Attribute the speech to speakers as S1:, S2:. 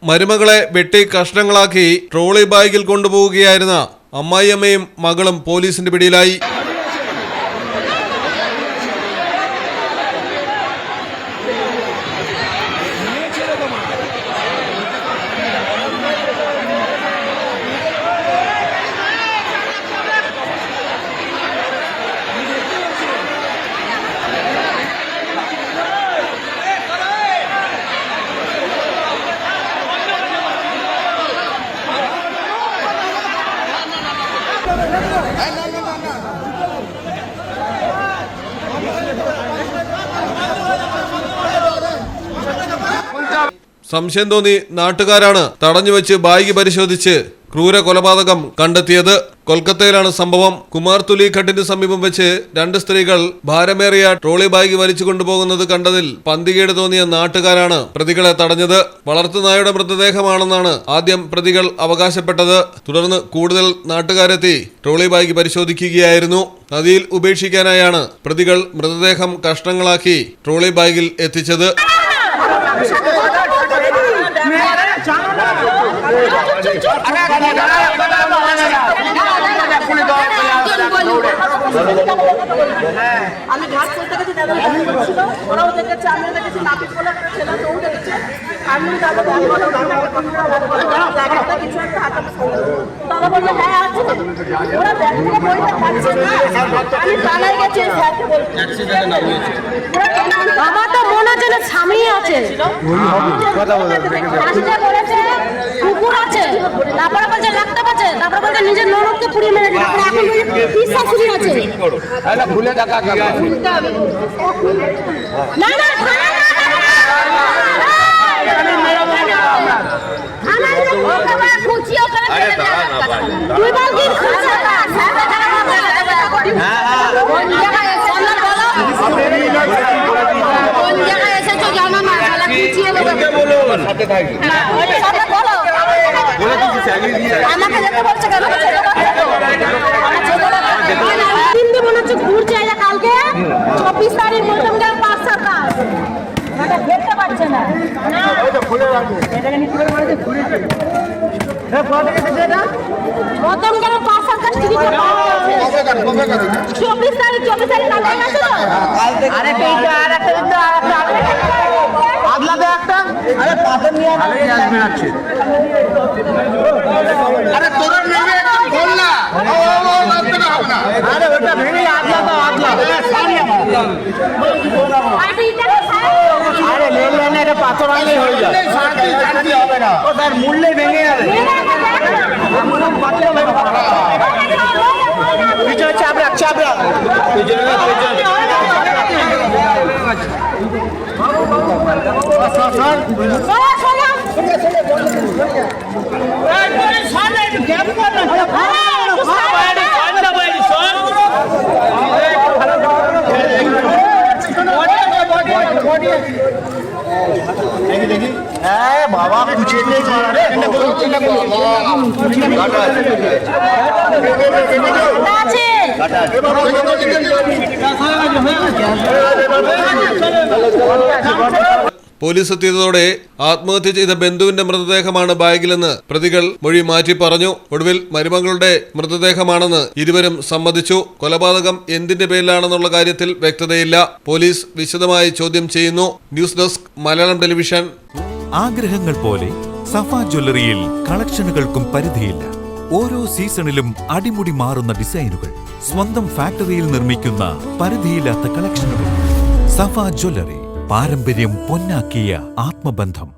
S1: മരുമകളെ വെട്ടി കഷ്ണങ്ങളാക്കി ട്രോളി ബാഗിൽ കൊണ്ടുപോവുകയായിരുന്ന അമ്മായിയമ്മയും മകളും പോലീസിന്റെ പിടിയിലായി. സംശയം തോന്നി നാട്ടുകാരാണ് തടഞ്ഞുവെച്ച് ബാഗ് പരിശോധിച്ച് ക്രൂര കൊലപാതകം കണ്ടെത്തിയത്. കൊൽക്കത്തയിലാണ് സംഭവം. കുമാർതുലി ഘട്ടിന് സമീപം വെച്ച് രണ്ട് സ്ത്രീകൾ ഭാരമേറിയ ട്രോളി ബാഗ് വലിച്ചു കൊണ്ടുപോകുന്നത് കണ്ടതിൽ പന്തികേട് തോന്നിയ നാട്ടുകാരാണ് പ്രതികളെ തടഞ്ഞത്. വളർത്തുനായുടെ മൃതദേഹമാണെന്നാണ് ആദ്യം പ്രതികൾ അവകാശപ്പെട്ടത്. തുടർന്ന് കൂടുതൽ നാട്ടുകാരെത്തി ട്രോളി ബാഗ് പരിശോധിക്കുകയായിരുന്നു. നദിയിൽ ഉപേക്ഷിക്കാനായാണ് പ്രതികൾ മൃതദേഹം കഷ്ണങ്ങളാക്കി ട്രോളി ബാഗിൽ എത്തിച്ചത്.
S2: আমি ঘাস করতে গেছি, ওরাও দেখেছে, আমিও দেখেছি, নাপিত বলে একটা ছেলে তো দেখেছে। আমি তাদের কিছু একটা হাতে তারা বললো হ্যাঁ আছে। ওরা ব্যাগ থেকে বইটা খাচ্ছে না, আমি পালাই গেছি স্যারকে বলছি। আমার তো মনে হচ্ছে না স্বামী আছে, বলেছে কুকুর আছে, তারপরে বলছে লাগতে পারছে, তারপরে বলছে নিজের ননদকে পুড়িয়ে মেরে দিল, এখন কি শাশুড়ি আছে।
S3: খুলে দেখা
S2: না না হিন্দি মনে হচ্ছে ঘুরছে কালকে 24 তারিখ মধ্যমগ্রাম 5 সাতাশ দেখতে পাচ্ছে না। মধ্যমগ্রাম 5 সাতাশ 24 তারিখ কালকে আছে তো। আরেকটা আগলাতে একটা আরে পাথর নিয়ে আসছে। আরে তোরা নেমে একদম খোল না, আরে ওটা ভেঙে আগলা আরে লেলে না, এটা পাথর আনলে হয়ে যায়, হবে না ও তার মূল্যে ভেঙে যাবে। পিছনে চাপড়া বাবা কুচিয়ে
S1: പോലീസ് എത്തിയതോടെ ആത്മഹത്യ ചെയ്ത ബന്ധുവിന്റെ മൃതദേഹമാണ് ബാഗിലെന്ന് പ്രതികൾ മൊഴി മാറ്റി പറഞ്ഞു. ഒടുവിൽ മരുമകളുടെ മൃതദേഹമാണെന്ന് ഇരുവരും സമ്മതിച്ചു. കൊലപാതകം എന്തിന്റെ പേരിലാണെന്നുള്ള കാര്യത്തിൽ വ്യക്തതയില്ല. പോലീസ് വിശദമായി ചോദ്യം ചെയ്യുന്നു. News desk Malayalam television.
S4: ആഗ്രഹങ്ങൾ പോലെ സഫ ജ്വല്ലറിയിൽ കളക്ഷനുകൾക്കും പരിധിയില്ല. ഓരോ സീസണിലും അടിമുടി മാറുന്ന ഡിസൈനുകൾ, സ്വന്തം ഫാക്ടറിയിൽ നിർമ്മിക്കുന്ന പരിധിയില്ലാത്ത കളക്ഷനുകൾ. സഫ ജ്വല്ലറി, പാരമ്പര്യം പൊന്നാക്കിയ ആത്മബന്ധം.